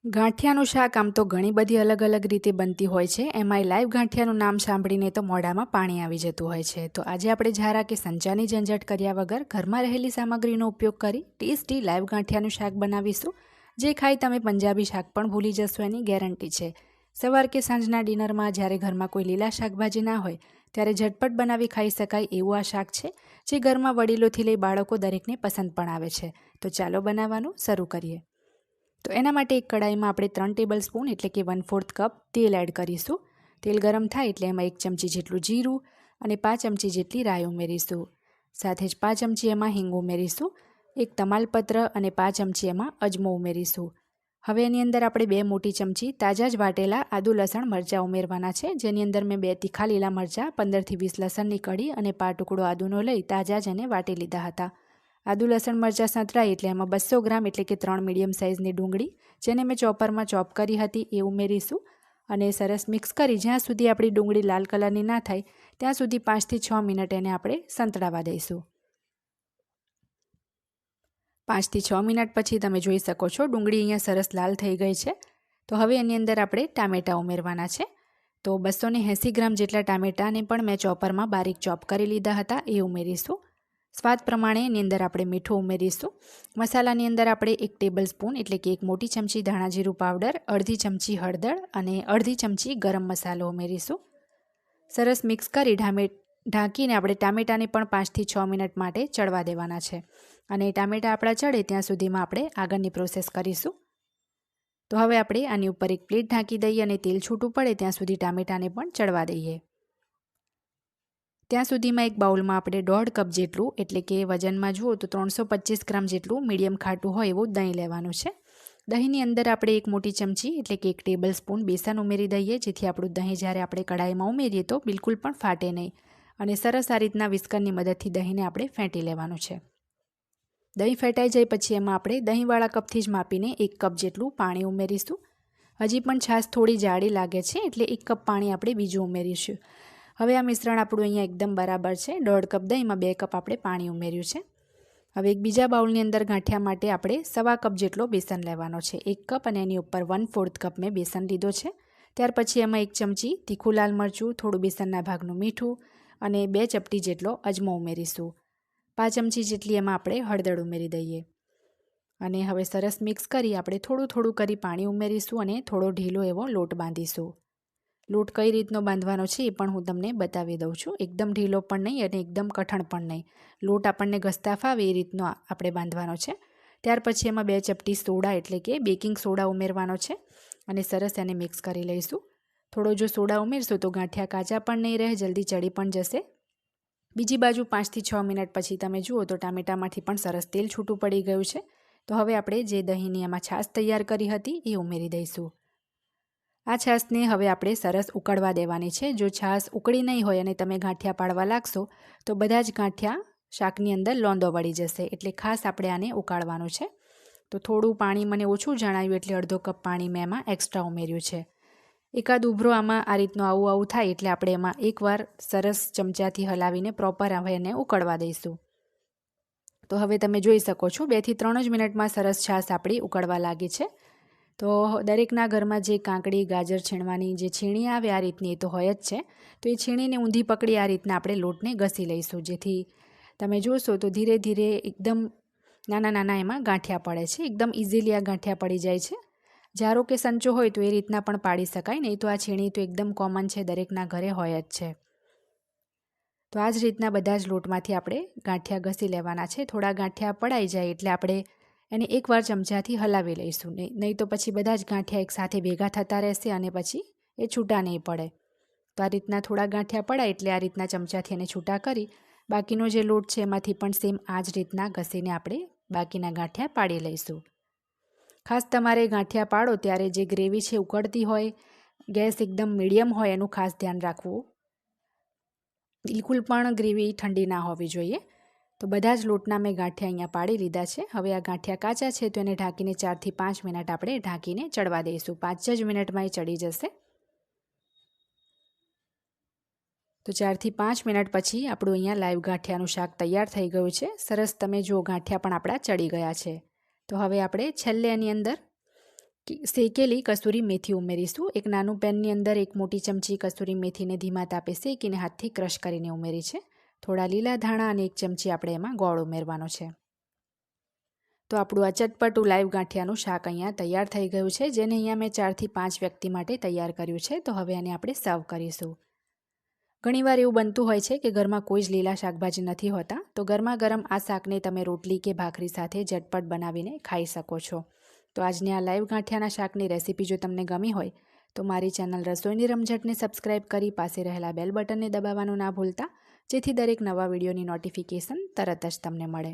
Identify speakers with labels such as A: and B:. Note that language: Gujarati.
A: ગાંઠિયાનું શાક આમ તો ઘણી બધી અલગ અલગ રીતે બનતી હોય છે. એમાંય લાઈવ ગાંઠિયાનું નામ સાંભળીને તો મોઢામાં પાણી આવી જતું હોય છે. તો આજે આપણે ઝારા કે સંચાની ઝંઝટ કર્યા વગર ઘરમાં રહેલી સામગ્રીનો ઉપયોગ કરી ટેસ્ટી લાઈવ ગાંઠિયાનું શાક બનાવીશું. જે ખાઈ તમે પંજાબી શાક પણ ભૂલી જશો એની ગેરંટી છે. સવાર કે સાંજના ડિનરમાં જ્યારે ઘરમાં કોઈ લીલા શાકભાજી ના હોય ત્યારે ઝટપટ બનાવી ખાઈ શકાય એવું આ શાક છે, જે ઘરમાં વડીલોથી લઈ બાળકો દરેકને પસંદ પણ આવે છે. તો ચાલો બનાવવાનું શરૂ કરીએ. તો એના માટે એક કડાઈમાં આપણે 3 ટેબલ સ્પૂન એટલે કે 1/4 કપ તેલ એડ કરીશું. તેલ ગરમ થાય એટલે એમાં 1 ચમચી જેટલું જીરું અને 5 ચમચી જેટલી રાઈ ઉમેરીશું. સાથે જ 5 ચમચી એમાં હિંગ ઉમેરીશું. 1 તમાલપત્ર અને 5 ચમચી એમાં અજમો ઉમેરીશું. હવે એની અંદર આપણે 2 મોટી ચમચી તાજા જ વાટેલા આદુ લસણ મરચાં ઉમેરવાના છે, જેની અંદર મેં 2 તીખા લીલા મરચાં, 15 થી 20 લસણની કળી અને પાર ટુકડો આદુનો લઈ તાજા જ એને વાટી લીધા હતા. આદુ લસણ મરચાં સંતળાય એટલે એમાં 200 ગ્રામ એટલે કે 3 મીડિયમ સાઇઝની ડુંગળી, જેને મેં ચોપરમાં ચોપ કરી હતી, એ ઉમેરીશું અને સરસ મિક્સ કરી જ્યાં સુધી આપણી ડુંગળી લાલ કલરની ના થાય ત્યાં સુધી 5 થી 6 મિનિટ એને આપણે સંતળાવા દઈશું. 5 થી 6 મિનિટ પછી તમે જોઈ શકો છો ડુંગળી અહીંયા સરસ લાલ થઈ ગઈ છે. તો હવે એની અંદર આપણે ટામેટાં ઉમેરવાના છે. તો 280 ગ્રામ જેટલા ટામેટાને પણ મેં ચોપરમાં બારીક ચોપ કરી લીધા હતા, એ ઉમેરીશું. સ્વાદ પ્રમાણે એની અંદર આપણે મીઠું ઉમેરીશું. મસાલાની અંદર આપણે 1 ટેબલ સ્પૂન એટલે કે 1 મોટી ચમચી ધાણા જીરું પાવડર, અડધી ચમચી હળદર અને અડધી ચમચી ગરમ મસાલો ઉમેરીશું. સરસ મિક્સ કરી ઢાંકીને આપણે ટામેટાને પણ 5 થી 6 મિનિટ માટે ચડવા દેવાના છે. અને ટામેટા આપણા ચડે ત્યાં સુધીમાં આપણે આગળની પ્રોસેસ કરીશું. તો હવે આપણે આની ઉપર એક પ્લેટ ઢાંકી દઈએ અને તેલ છૂટું પડે ત્યાં સુધી ટામેટાને પણ ચડવા દઈએ. ત્યાં સુધીમાં એક બાઉલમાં આપણે 1.5 કપ જેટલું એટલે કે વજનમાં જુઓ તો 325 ગ્રામ જેટલું મીડિયમ ખાટું હોય એવું દહીં લેવાનું છે. દહીંની અંદર આપણે 1 મોટી ચમચી એટલે કે 1 ટેબલ સ્પૂન બેસન ઉમેરી દઈએ, જેથી આપણું દહીં જ્યારે આપણે કડાઈમાં ઉમેરીએ તો બિલકુલ પણ ફાટે નહીં. અને સરસ આ રીતના વિસ્કરની મદદથી દહીંને આપણે ફેંટી લેવાનું છે. દહીં ફેંટાઈ જાય પછી એમાં આપણે દહીંવાળા કપથી જ માપીને 1 કપ જેટલું પાણી ઉમેરીશું. હજી પણ છાશ થોડી જાડી લાગે છે એટલે 1 કપ પાણી આપણે બીજું ઉમેરીશું. હવે આ મિશ્રણ આપણું અહીંયા એકદમ બરાબર છે. 1.5 કપ દહીંમાં 2 કપ આપણે પાણી ઉમેર્યું છે. હવે એક બીજા બાઉલની અંદર ગાંઠિયા માટે આપણે 1.25 કપ જેટલો બેસન લેવાનો છે. 1 કપ અને એની ઉપર 1/4 કપ મેં બેસન લીધો છે. ત્યાર પછી એમાં 1 ચમચી તીખું લાલ મરચું, થોડું બેસનના ભાગનું મીઠું અને 2 ચપટી જેટલો અજમો ઉમેરીશું. 5 ચમચી જેટલી એમાં આપણે હળદર ઉમેરી દઈએ. અને હવે સરસ મિક્સ કરી આપણે થોડું થોડું કરી પાણી ઉમેરીશું અને થોડો ઢીલો એવો લોટ બાંધીશું. લોટ કઈ રીતનો બાંધવાનો છે એ પણ હું તમને બતાવી દઉં છું. એકદમ ઢીલો પણ નહીં અને એકદમ કઠણ પણ નહીં. લોટ આપણને ઘસતા ફાવે એ રીતનો આપણે બાંધવાનો છે. ત્યાર પછી એમાં 2 ચપટી સોડા એટલે કે બેકિંગ સોડા ઉમેરવાનો છે અને સરસ એને મિક્સ કરી લઈશું. થોડો જો સોડા ઉમેરશું તો ગાંઠિયા કાચા પણ નહીં રહે, જલ્દી ચડી પણ જશે. બીજી બાજુ 5 થી 6 મિનિટ પછી તમે જુઓ તો ટામેટામાંથી પણ સરસ તેલ છૂટું પડી ગયું છે. તો હવે આપણે જે દહીંની એમાં છાશ તૈયાર કરી હતી એ ઉમેરી દઈશું. આ છાશને હવે આપણે સરસ ઉકળવા દેવાની છે. જો છાશ ઉકળી નહીં હોય અને તમે ગાંઠિયા પાડવા લાગશો તો બધા જ ગાંઠિયા શાકની અંદર લોંદો વળી જશે, એટલે ખાસ આપણે આને ઉકાળવાનું છે. તો થોડું પાણી મને ઓછું જણાવ્યું એટલે 1/2 કપ પાણી મેં એમાં એક્સ્ટ્રા ઉમેર્યું છે. એકાદ ઉભરો આમાં આ રીતનું આવું થાય એટલે આપણે એમાં એકવાર સરસ ચમચાથી હલાવીને પ્રોપર હવે એને ઉકળવા દઈશું. તો હવે તમે જોઈ શકો છો 2 થી 3 જ મિનિટમાં સરસ છાશ આપણી ઉકળવા લાગી છે. તો દરેકના ઘરમાં જે કાંકડી, ગાજર છીણવાની જે છીણી આવે આ રીતની એ તો હોય જ છે. તો એ છીણીને ઊંધી પકડી આ રીતના આપણે લોટને ઘસી લઈશું, જેથી તમે જોશો તો ધીરે ધીરે એકદમ નાના નાના એમાં ગાંઠિયા પડે છે. એકદમ ઇઝીલી આ ગાંઠિયા પડી જાય છે. જારો કે સંચો હોય તો એ રીતના પણ પાડી શકાય, નહીં તો આ છીણી તો એકદમ કોમન છે, દરેકના ઘરે હોય જ છે. તો આ જ રીતના બધા જ લોટમાંથી આપણે ગાંઠિયા ઘસી લેવાના છે. થોડા ગાંઠિયા પડાઈ જાય એટલે આપણે એને એકવાર ચમચાથી હલાવી લઈશું, નહીં તો પછી બધા જ ગાંઠિયા એકસાથે ભેગા થતા રહેશે અને પછી એ છૂટા નહીં પડે. તો આ રીતના થોડા ગાંઠિયા પડાય એટલે આ રીતના ચમચાથી એને છૂટા કરી બાકીનો જે લોટ છે એમાંથી પણ સેમ આ જ રીતના ઘસીને આપણે બાકીના ગાંઠિયા પાડી લઈશું. ખાસ તમારે ગાંઠિયા પાડો ત્યારે જે ગ્રેવી છે ઉકળતી હોય, ગેસ એકદમ મીડિયમ હોય એનું ખાસ ધ્યાન રાખવું. બિલકુલ પણ ગ્રેવી ઠંડી ના હોવી જોઈએ. તો બધા જ લોટના મેં ગાંઠિયા અહીંયા પાડી લીધા છે. હવે આ ગાંઠિયા કાચા છે તો એને ઢાંકીને 4 થી 5 મિનિટ આપણે ઢાંકીને ચડવા દઈશું. 5 જ મિનિટમાં એ ચડી જશે. તો 4 થી 5 મિનિટ પછી આપણું અહીંયા લાઈવ ગાંઠિયાનું શાક તૈયાર થઈ ગયું છે. સરસ તમે જો ગાંઠિયા પણ આપણા ચડી ગયા છે. તો હવે આપણે છેલ્લે એની અંદર શેકેલી કસૂરી મેથી ઉમેરીશું. એક નાનું પેનની અંદર 1 મોટી ચમચી કસૂરી મેથીને ધીમા તાપે શેકીને હાથથી ક્રશ કરીને ઉમેરી છે. થોડા લીલા ધાણા અને 1 ચમચી આપણે એમાં ગોળ ઉમેરવાનો છે. તો આપણું આ ચટપટું લાઈવ ગાંઠિયાનું શાક અહીંયા તૈયાર થઈ ગયું છે, જેને અહીંયા મેં 4થી 5 વ્યક્તિ માટે તૈયાર કર્યું છે. તો હવે આને આપણે સર્વ કરીશું. ઘણીવાર એવું બનતું હોય છે કે ઘરમાં કોઈ જ લીલા શાકભાજી નથી હોતા, તો ગરમા ગરમ આ શાકને તમે રોટલી કે ભાખરી સાથે ઝટપટ બનાવીને ખાઈ શકો છો. તો આજની આ લાઈવ ગાંઠિયાના શાકની રેસીપી જો તમને ગમી હોય તો મારી ચેનલ રસોઈની રમઝટને સબસ્ક્રાઈબ કરી પાસે રહેલા બેલ બટનને દબાવવાનું ના ભૂલતા, જેથી દરેક નવા વિડીયોની નોટિફિકેશન તરત જ તમને મળે.